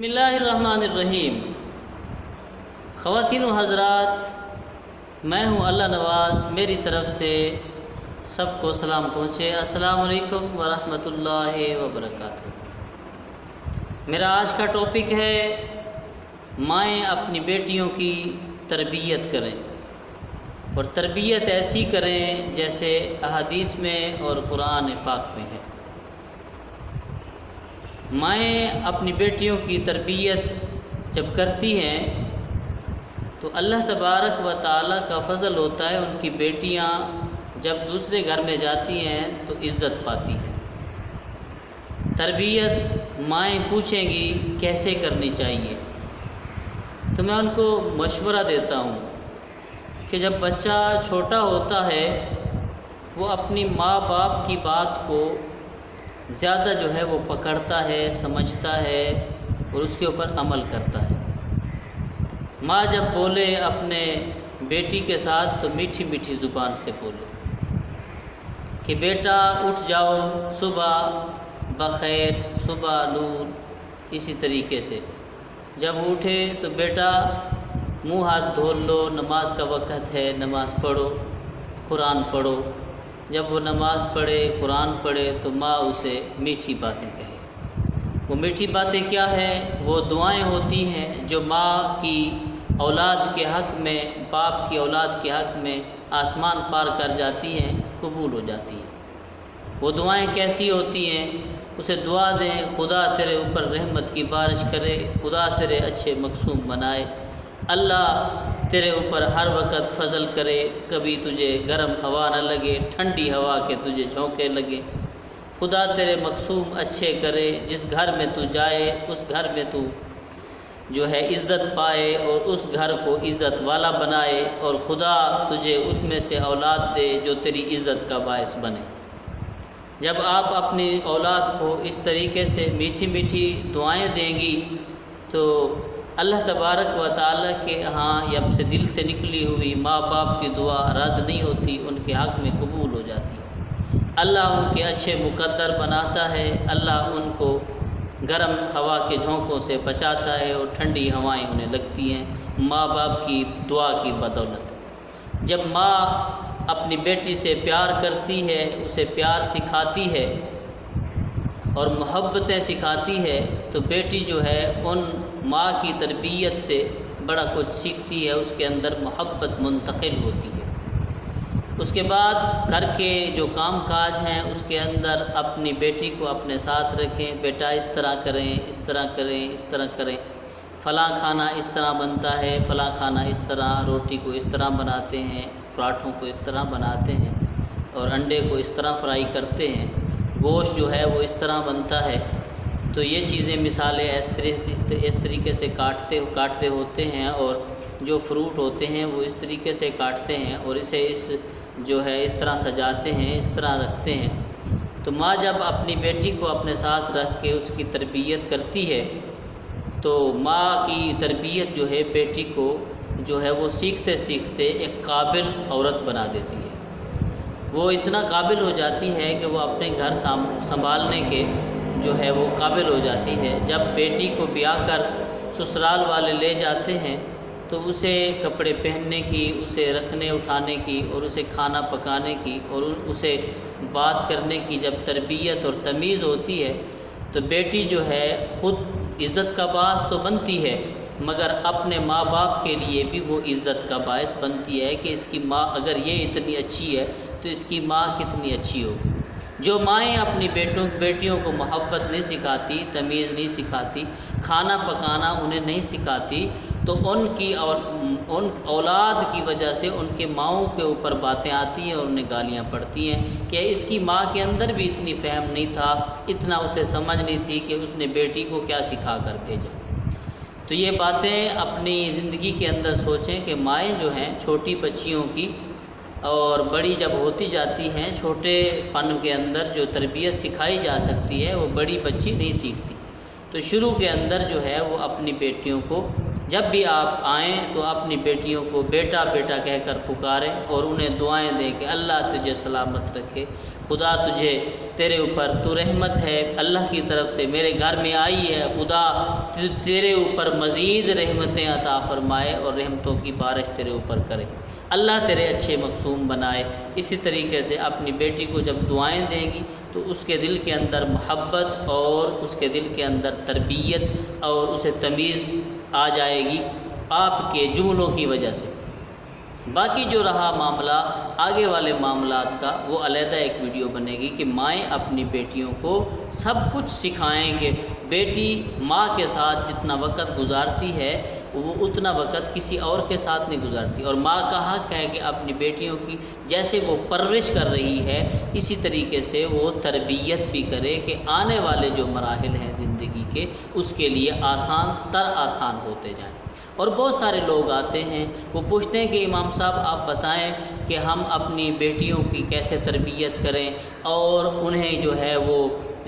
بسم اللہ الرحمن الرحیم۔ خواتین و حضرات، میں ہوں اللہ نواز، میری طرف سے سب کو سلام پہنچے۔ السلام علیکم ورحمۃ اللہ وبرکاتہ۔ میرا آج کا ٹاپک ہے مائیں اپنی بیٹیوں کی تربیت کریں، اور تربیت ایسی کریں جیسے احادیث میں اور قرآن پاک میں ہے۔ مائیں اپنی بیٹیوں کی تربیت جب کرتی ہیں تو اللہ تبارک و تعالیٰ کا فضل ہوتا ہے، ان کی بیٹیاں جب دوسرے گھر میں جاتی ہیں تو عزت پاتی ہیں۔ تربیت مائیں پوچھیں گی کیسے کرنی چاہیے، تو میں ان کو مشورہ دیتا ہوں کہ جب بچہ چھوٹا ہوتا ہے وہ اپنی ماں باپ کی بات کو زیادہ وہ پکڑتا ہے، سمجھتا ہے اور اس کے اوپر عمل کرتا ہے۔ ماں جب بولے اپنے بیٹی کے ساتھ تو میٹھی میٹھی زبان سے بولے کہ بیٹا اٹھ جاؤ، صبح بخیر، صبح نور، اسی طریقے سے جب اٹھے تو بیٹا منہ ہاتھ دھو لو، نماز کا وقت ہے، نماز پڑھو، قرآن پڑھو۔ جب وہ نماز پڑھے، قرآن پڑھے تو ماں اسے میٹھی باتیں کہے۔ وہ میٹھی باتیں کیا ہیں؟ وہ دعائیں ہوتی ہیں جو ماں کی اولاد کے حق میں، باپ کی اولاد کے حق میں آسمان پار کر جاتی ہیں، قبول ہو جاتی ہیں۔ وہ دعائیں کیسی ہوتی ہیں؟ اسے دعا دیں خدا تیرے اوپر رحمت کی بارش کرے، خدا تیرے اچھے مقصوم بنائے، اللہ تیرے اوپر ہر وقت فضل کرے، کبھی تجھے گرم ہوا نہ لگے، ٹھنڈی ہوا کے تجھے جھونکے لگے، خدا تیرے مقصوم اچھے کرے، جس گھر میں تو جائے اس گھر میں تو عزت پائے اور اس گھر کو عزت والا بنائے، اور خدا تجھے اس میں سے اولاد دے جو تیری عزت کا باعث بنے۔ جب آپ اپنی اولاد کو اس طریقے سے میٹھی میٹھی دعائیں دیں گی تو اللہ تبارک و تعالیٰ کے ہاں جب سے دل سے نکلی ہوئی ماں باپ کی دعا رد نہیں ہوتی، ان کے حق میں قبول ہو جاتی ہے۔ اللہ ان کے اچھے مقدر بناتا ہے، اللہ ان کو گرم ہوا کے جھونکوں سے بچاتا ہے اور ٹھنڈی ہوائیں انہیں لگتی ہیں ماں باپ کی دعا کی بدولت۔ جب ماں اپنی بیٹی سے پیار کرتی ہے، اسے پیار سکھاتی ہے اور محبتیں سکھاتی ہے تو بیٹی ان ماں کی تربیت سے بڑا کچھ سیکھتی ہے، اس کے اندر محبت منتقل ہوتی ہے۔ اس کے بعد گھر کے جو کام کاج ہیں اس کے اندر اپنی بیٹی کو اپنے ساتھ رکھیں، بیٹا اس طرح کریں، اس طرح کریں، اس طرح کریں، فلاں کھانا اس طرح بنتا ہے، فلاں کھانا اس طرح، روٹی کو اس طرح بناتے ہیں، پراٹھوں کو اس طرح بناتے ہیں، اور انڈے کو اس طرح فرائی کرتے ہیں، گوشت وہ اس طرح بنتا ہے۔ تو یہ چیزیں مثالیں اس طریقے سے کاٹتے ہوتے ہیں، اور جو فروٹ ہوتے ہیں وہ اس طریقے سے کاٹتے ہیں اور اسے اس طرح سجاتے ہیں، اس طرح رکھتے ہیں۔ تو ماں جب اپنی بیٹی کو اپنے ساتھ رکھ کے اس کی تربیت کرتی ہے تو ماں کی تربیت بیٹی کو وہ سیکھتے سیکھتے ایک قابل عورت بنا دیتی ہے۔ وہ اتنا قابل ہو جاتی ہے کہ وہ اپنے گھر سنبھالنے کے وہ قابل ہو جاتی ہے۔ جب بیٹی کو بیاہ کر سسرال والے لے جاتے ہیں تو اسے کپڑے پہننے کی، اسے رکھنے اٹھانے کی، اور اسے کھانا پکانے کی، اور اسے بات کرنے کی جب تربیت اور تمیز ہوتی ہے تو بیٹی خود عزت کا باعث تو بنتی ہے، مگر اپنے ماں باپ کے لیے بھی وہ عزت کا باعث بنتی ہے کہ اس کی ماں اگر یہ اتنی اچھی ہے تو اس کی ماں کتنی اچھی ہوگی۔ جو مائیں اپنی بیٹیوں کو محبت نہیں سکھاتی، تمیز نہیں سکھاتی، کھانا پکانا انہیں نہیں سکھاتی، تو ان اولاد کی وجہ سے ان کے ماؤں کے اوپر باتیں آتی ہیں اور انہیں گالیاں پڑتی ہیں کہ اس کی ماں کے اندر بھی اتنی فہم نہیں تھا، اتنا اسے سمجھ نہیں تھی کہ اس نے بیٹی کو کیا سکھا کر بھیجا۔ تو یہ باتیں اپنی زندگی کے اندر سوچیں کہ مائیں چھوٹی بچیوں کی اور بڑی جب ہوتی جاتی ہیں، چھوٹے پن کے اندر جو تربیت سکھائی جا سکتی ہے وہ بڑی بچی نہیں سیکھتی۔ تو شروع کے اندر وہ اپنی بیٹیوں کو جب بھی آپ آئیں تو اپنی بیٹیوں کو بیٹا بیٹا کہہ کر پکاریں اور انہیں دعائیں دیں کہ اللہ تجھے سلامت رکھے، خدا تجھے تیرے اوپر تو رحمت ہے اللہ کی طرف سے میرے گھر میں آئی ہے، خدا تیرے اوپر مزید رحمتیں عطا فرمائے اور رحمتوں کی بارش تیرے اوپر کرے، اللہ تیرے اچھے مقصوم بنائے۔ اسی طریقے سے اپنی بیٹی کو جب دعائیں دیں گی تو اس کے دل کے اندر محبت اور اس کے دل کے اندر تربیت اور اسے تمیز آ جائے گی آپ کے جملوں کی وجہ سے۔ باقی جو رہا معاملہ آگے والے معاملات کا، وہ علیحدہ ایک ویڈیو بنے گی کہ مائیں اپنی بیٹیوں کو سب کچھ سکھائیں کہ بیٹی ماں کے ساتھ جتنا وقت گزارتی ہے وہ اتنا وقت کسی اور کے ساتھ نہیں گزارتی، اور ماں کا حق ہے کہ اپنی بیٹیوں کی جیسے وہ پرورش کر رہی ہے اسی طریقے سے وہ تربیت بھی کرے کہ آنے والے جو مراحل ہیں زندگی کے اس کے لیے آسان ہوتے جائیں۔ اور بہت سارے لوگ آتے ہیں، وہ پوچھتے ہیں کہ امام صاحب آپ بتائیں کہ ہم اپنی بیٹیوں کی کیسے تربیت کریں اور انہیں جو ہے وہ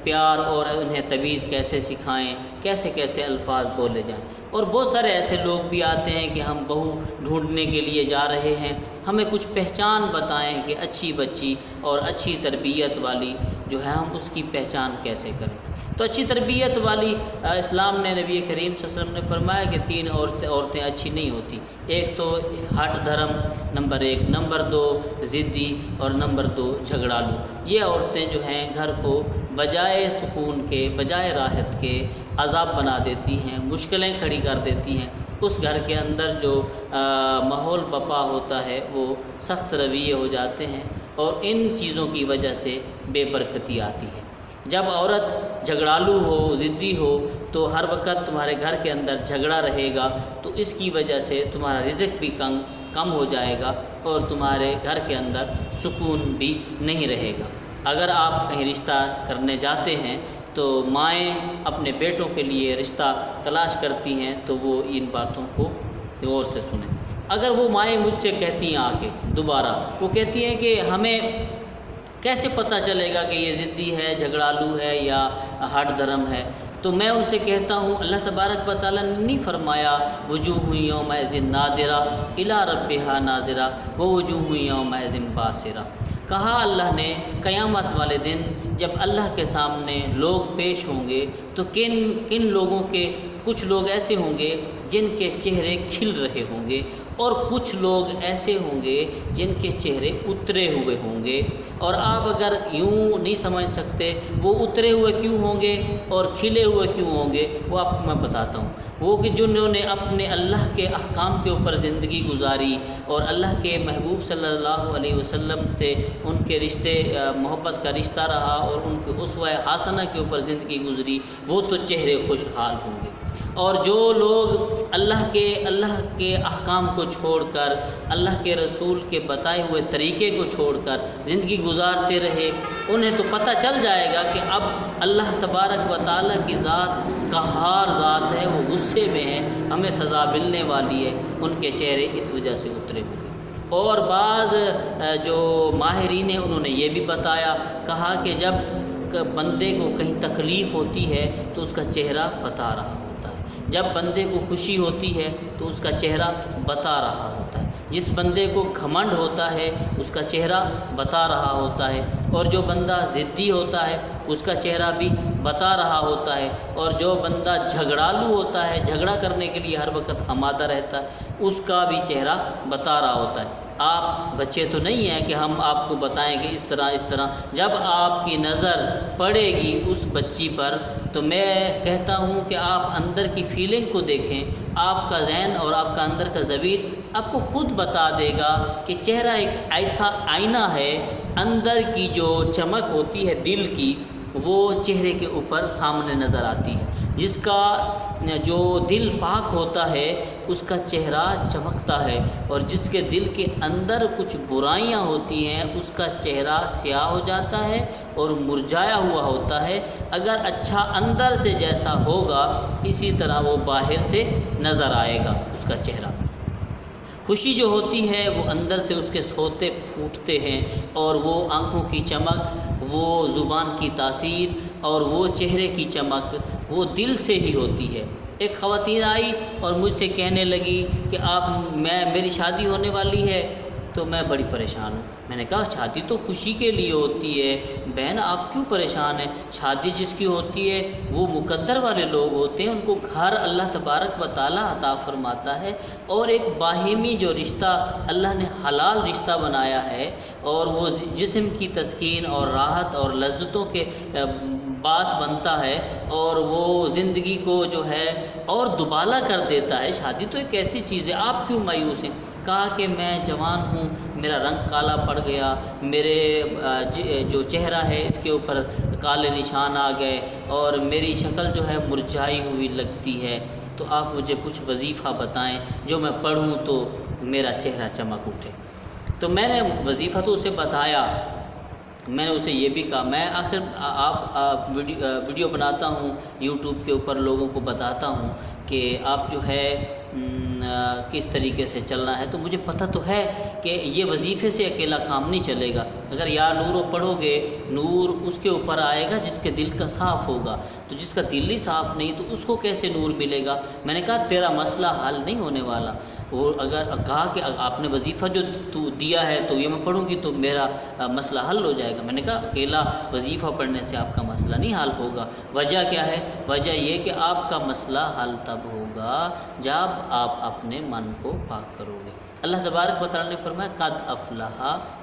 پیار اور انہیں تمیز کیسے سکھائیں، کیسے کیسے الفاظ بولے جائیں۔ اور بہت سارے ایسے لوگ بھی آتے ہیں کہ ہم بہو ڈھونڈنے کے لیے جا رہے ہیں، ہمیں کچھ پہچان بتائیں کہ اچھی بچی اور اچھی تربیت والی جو ہے ہم اس کی پہچان کیسے کریں۔ تو اچھی تربیت والی اسلام نے، نبی کریم صلی اللہ علیہ وسلم نے فرمایا کہ 3 عورتیں اچھی نہیں ہوتی، ایک تو ہٹ دھرم نمبر 1، نمبر 2 ضدی اور نمبر 2 جھگڑالو۔ یہ عورتیں جو ہیں گھر کو بجائے سکون کے، بجائے راحت کے عذاب بنا دیتی ہیں، مشکلیں کھڑی کر دیتی ہیں، اس گھر کے اندر جو ماحول بپا ہوتا ہے وہ سخت رویے ہو جاتے ہیں اور ان چیزوں کی وجہ سے بے برکتی آتی ہے۔ جب عورت جھگڑالو ہو، ضدی ہو، تو ہر وقت تمہارے گھر کے اندر جھگڑا رہے گا، تو اس کی وجہ سے تمہارا رزق بھی کم ہو جائے گا اور تمہارے گھر کے اندر سکون بھی نہیں رہے گا۔ اگر آپ کہیں رشتہ کرنے جاتے ہیں تو مائیں اپنے بیٹوں کے لیے رشتہ تلاش کرتی ہیں تو وہ ان باتوں کو غور سے سنیں۔ اگر وہ مائیں مجھ سے کہتی ہیں آ کے دوبارہ، وہ کہتی ہیں کہ ہمیں کیسے پتہ چلے گا کہ یہ ضدی ہے، جھگڑالو ہے یا ہٹ دھرم ہے، تو میں ان سے کہتا ہوں اللہ تبارک و تعالیٰ نے نہیں فرمایا وجوہ یومئذ نادرہ الی ربہا ناظرہ ووجوہ یومئذ باسرہ؟ کہا اللہ نے قیامت والے دن جب اللہ کے سامنے لوگ پیش ہوں گے تو کن لوگوں کے کچھ لوگ ایسے ہوں گے جن کے چہرے کھل رہے ہوں گے اور کچھ لوگ ایسے ہوں گے جن کے چہرے اترے ہوئے ہوں گے۔ اور آپ اگر یوں نہیں سمجھ سکتے وہ اترے ہوئے کیوں ہوں گے اور کھلے ہوئے کیوں ہوں گے، وہ آپ کو میں بتاتا ہوں۔ وہ کہ جنہوں نے اپنے اللہ کے احکام کے اوپر زندگی گزاری اور اللہ کے محبوب صلی اللہ علیہ وسلم سے ان کے رشتے محبت کا رشتہ رہا اور ان کے اسوہ حسنہ کے اوپر زندگی گزری، وہ تو چہرے خوشحال ہوں گے۔ اور جو لوگ اللہ کے احکام کو چھوڑ کر، اللہ کے رسول کے بتائے ہوئے طریقے کو چھوڑ کر زندگی گزارتے رہے، انہیں تو پتہ چل جائے گا کہ اب اللہ تبارک و تعالیٰ کی ذات قہار ذات ہے، وہ غصے میں ہے، ہمیں سزا ملنے والی ہے، ان کے چہرے اس وجہ سے اترے ہوں گے۔ اور بعض جو ماہرین ہیں انہوں نے یہ بھی بتایا، کہا کہ جب بندے کو کہیں تکلیف ہوتی ہے تو اس کا چہرہ بتا رہا ہوتا ہے، جب بندے کو خوشی ہوتی ہے تو اس کا چہرہ بتا رہا ہوتا ہے، جس بندے کو گھمنڈ ہوتا ہے اس کا چہرہ بتا رہا ہوتا ہے، اور جو بندہ ضدی ہوتا ہے اس کا چہرہ بھی بتا رہا ہوتا ہے، اور جو بندہ جھگڑالو ہوتا ہے، جھگڑا کرنے کے لیے ہر وقت آمادہ رہتا ہے، اس کا بھی چہرہ بتا رہا ہوتا ہے۔ آپ بچے تو نہیں ہیں کہ ہم آپ کو بتائیں کہ اس طرح، جب آپ کی نظر پڑے گی اس بچی پر تو میں کہتا ہوں کہ آپ اندر کی فیلنگ کو دیکھیں، آپ کا ذہن اور آپ کا اندر کا ضمیر آپ کو خود بتا دے گا کہ چہرہ ایک ایسا آئینہ ہے، اندر کی جو چمک ہوتی ہے دل کی وہ چہرے کے اوپر سامنے نظر آتی ہے، جس کا جو دل پاک ہوتا ہے اس کا چہرہ چمکتا ہے، اور جس کے دل کے اندر کچھ برائیاں ہوتی ہیں اس کا چہرہ سیاہ ہو جاتا ہے اور مرجھایا ہوا ہوتا ہے۔ اگر اچھا اندر سے جیسا ہوگا اسی طرح وہ باہر سے نظر آئے گا اس کا چہرہ۔ خوشی جو ہوتی ہے وہ اندر سے اس کے سوتے پھوٹتے ہیں، اور وہ آنکھوں کی چمک، وہ زبان کی تاثیر اور وہ چہرے کی چمک وہ دل سے ہی ہوتی ہے۔ ایک خواتین آئی اور مجھ سے کہنے لگی کہ میری شادی ہونے والی ہے تو میں بڑی پریشان ہوں۔ میں نے کہا شادی تو خوشی کے لیے ہوتی ہے بہن، آپ کیوں پریشان ہیں؟ شادی جس کی ہوتی ہے وہ مقدر والے لوگ ہوتے ہیں، ان کو گھر اللہ تبارک و تعالیٰ عطا فرماتا ہے، اور ایک باہمی جو رشتہ اللہ نے حلال رشتہ بنایا ہے، اور وہ جسم کی تسکین اور راحت اور لذتوں کے باعث بنتا ہے، اور وہ زندگی کو جو ہے اور دوبالا کر دیتا ہے۔ شادی تو ایک ایسی چیز ہے، آپ کیوں مایوس ہیں؟ کہا کہ میں جوان ہوں، میرا رنگ کالا پڑ گیا، میرے جو چہرہ ہے اس کے اوپر کالے نشان آ گئے، اور میری شکل جو ہے مرجھائی ہوئی لگتی ہے، تو آپ مجھے کچھ وظیفہ بتائیں جو میں پڑھوں تو میرا چہرہ چمک اٹھے۔ تو میں نے وظیفہ تو اسے بتایا، میں نے اسے یہ بھی کہا میں آخر آپ ویڈیو بناتا ہوں یوٹیوب کے اوپر، لوگوں کو بتاتا ہوں کہ آپ جو ہے کس طریقے سے چلنا ہے، تو مجھے پتہ تو ہے کہ یہ وظیفے سے اکیلا کام نہیں چلے گا۔ اگر یا نور پڑھو گے، نور اس کے اوپر آئے گا جس کے دل کا صاف ہوگا، تو جس کا دل ہی صاف نہیں تو اس کو کیسے نور ملے گا؟ میں نے کہا تیرا مسئلہ حل نہیں ہونے والا۔ اور اگر کہا کہ آپ نے وظیفہ جو دیا ہے تو یہ میں پڑھوں گی تو میرا مسئلہ حل ہو جائے گا۔ میں نے کہا اکیلا وظیفہ پڑھنے سے آپ کا مسئلہ نہیں حل ہوگا۔ وجہ کیا ہے؟ وجہ یہ کہ آپ کا مسئلہ حل تب ہوگا جب آپ اپنے من کو پاک کرو گے۔ اللہ تبارک و تعالیٰ نے فرمایا قد افلح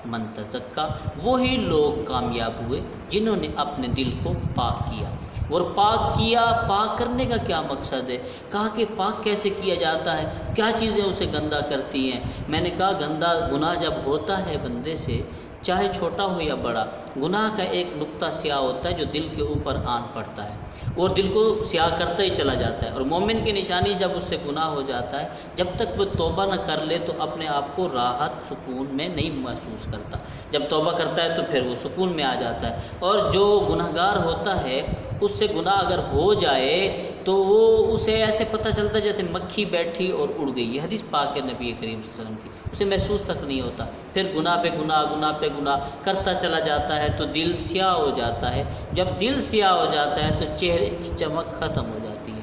من تزکا، وہی لوگ کامیاب ہوئے جنہوں نے اپنے دل کو پاک کیا۔ اور پاک کیا، پاک کرنے کا کیا مقصد ہے؟ کہا کہ پاک کیسے کیا جاتا ہے، کیا چیزیں اسے گندہ کرتی ہیں؟ میں نے کہا گندہ گناہ جب ہوتا ہے بندے سے، چاہے چھوٹا ہو یا بڑا، گناہ کا ایک نقطہ سیاہ ہوتا ہے جو دل کے اوپر آن پڑتا ہے اور دل کو سیاہ کرتا ہی چلا جاتا ہے۔ اور مومن کی نشانی جب اس سے گناہ ہو جاتا ہے، جب تک وہ توبہ نہ کر لے تو اپنے آپ کو راحت سکون میں نہیں محسوس کرتا۔ جب توبہ کرتا ہے تو پھر وہ سکون میں آ جاتا ہے۔ اور جو گناہگار ہوتا ہے اس سے گناہ اگر ہو جائے تو وہ اسے ایسے پتہ چلتا ہے جیسے مکھی بیٹھی اور اڑ گئی۔ یہ حدیث پاک ہے نبی کریم صلی اللہ علیہ وسلم کی، اسے محسوس تک نہیں ہوتا۔ پھر گناہ پہ گناہ، گناہ پہ گناہ کرتا چلا جاتا ہے تو دل سیاہ ہو جاتا ہے۔ جب دل سیاہ ہو جاتا ہے تو چہرے کی چمک ختم ہو جاتی ہے،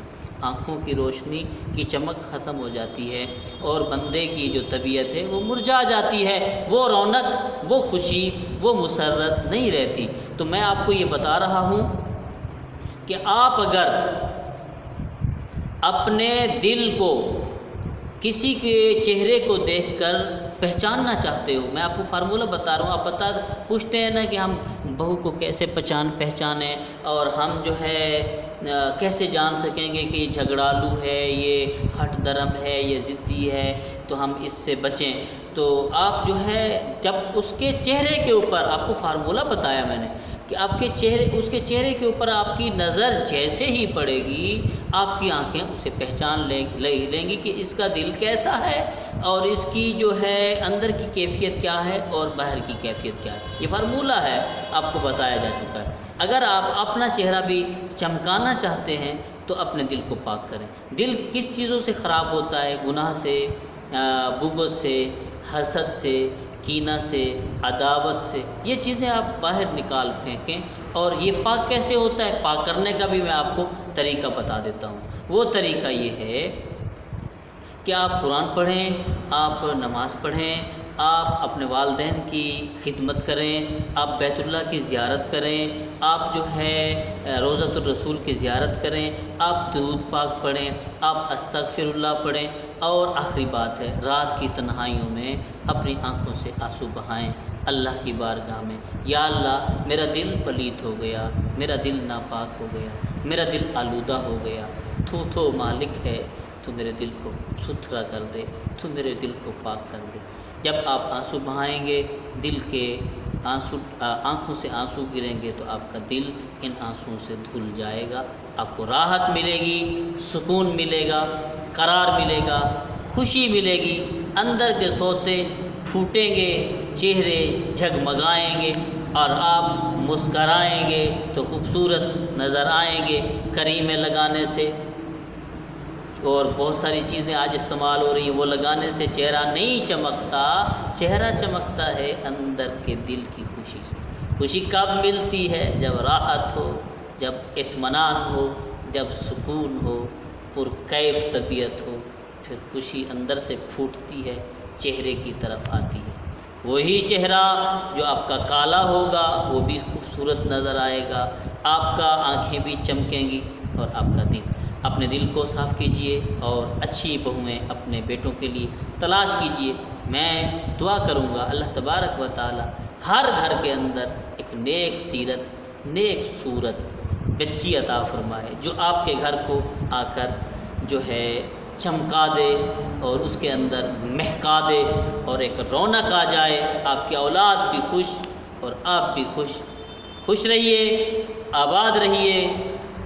آنکھوں کی روشنی کی چمک ختم ہو جاتی ہے، اور بندے کی جو طبیعت ہے وہ مرجھا جاتی ہے، وہ رونق، وہ خوشی، وہ مسرت نہیں رہتی۔ تو میں آپ کو یہ بتا رہا ہوں کہ آپ اگر اپنے دل کو کسی کے چہرے کو دیکھ کر پہچاننا چاہتے ہو، میں آپ کو فارمولہ بتا رہا ہوں، آپ پوچھتے ہیں نا کہ ہم بہو کو کیسے پہچانیں، اور ہم جو ہے کیسے جان سکیں گے کہ یہ جھگڑالو ہے، یہ ہٹ درم ہے، یہ ضدی ہے، تو ہم اس سے بچیں۔ تو آپ جو ہے جب اس کے چہرے کے اوپر، آپ کو فارمولہ بتایا میں نے کہ آپ کے اس کے چہرے کے اوپر آپ کی نظر جیسے ہی پڑے گی، آپ کی آنکھیں اسے پہچان لیں گی کہ اس کا دل کیسا ہے، اور اس کی جو ہے اندر کی کیفیت کیا ہے اور باہر کی کیفیت کیا ہے۔ یہ فارمولہ ہے، آپ کو بتایا جا چکا ہے۔ اگر آپ اپنا چہرہ بھی چمکانا چاہتے ہیں تو اپنے دل کو پاک کریں۔ دل کس چیزوں سے خراب ہوتا ہے؟ گناہ سے، بغض سے، حسد سے، کینہ سے، عداوت سے۔ یہ چیزیں آپ باہر نکال پھینکیں۔ اور یہ پاک کیسے ہوتا ہے؟ پاک کرنے کا بھی میں آپ کو طریقہ بتا دیتا ہوں۔ وہ طریقہ یہ ہے کہ آپ قرآن پڑھیں، آپ نماز پڑھیں، آپ اپنے والدین کی خدمت کریں، آپ بیت اللہ کی زیارت کریں، آپ جو ہے روضۃ الرسول کی زیارت کریں، آپ درود پاک پڑھیں، آپ استغفر اللہ پڑھیں، اور آخری بات ہے رات کی تنہائیوں میں اپنی آنکھوں سے آنسو بہائیں اللہ کی بارگاہ میں، یا اللہ میرا دل پلید ہو گیا، میرا دل ناپاک ہو گیا، میرا دل آلودہ ہو گیا، تو مالک ہے، تو میرے دل کو ستھرا کر دے، تو میرے دل کو پاک کر دے۔ جب آپ آنسو بہائیں گے، دل کے آنکھوں سے آنسو گریں گے تو آپ کا دل ان آنسوؤں سے دھل جائے گا، آپ کو راحت ملے گی، سکون ملے گا، قرار ملے گا، خوشی ملے گی، اندر کے سوتے پھوٹیں گے، چہرے جھگمگائیں گے، اور آپ مسکرائیں گے تو خوبصورت نظر آئیں گے کریمیں لگانے سے۔ اور بہت ساری چیزیں آج استعمال ہو رہی ہیں، وہ لگانے سے چہرہ نہیں چمکتا، چہرہ چمکتا ہے اندر کے دل کی خوشی سے۔ خوشی کب ملتی ہے؟ جب راحت ہو، جب اطمینان ہو، جب سکون ہو، پرکیف طبیعت ہو، پھر خوشی اندر سے پھوٹتی ہے، چہرے کی طرف آتی ہے۔ وہی چہرہ جو آپ کا کالا ہوگا وہ بھی خوبصورت نظر آئے گا، آپ کا آنکھیں بھی چمکیں گی، اور آپ کا دل، اپنے دل کو صاف کیجئے اور اچھی بہویں اپنے بیٹوں کے لیے تلاش کیجئے۔ میں دعا کروں گا اللہ تبارک و تعالی ہر گھر کے اندر ایک نیک سیرت، نیک صورت بچی عطا فرمائے، جو آپ کے گھر کو آ کر جو ہے چمکا دے اور اس کے اندر مہکا دے اور ایک رونق آ جائے، آپ کی اولاد بھی خوش اور آپ بھی خوش۔ خوش رہیے، آباد رہیے،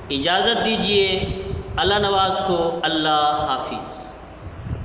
اجازت دیجیے اللہ نواز کو۔ اللہ حافظ۔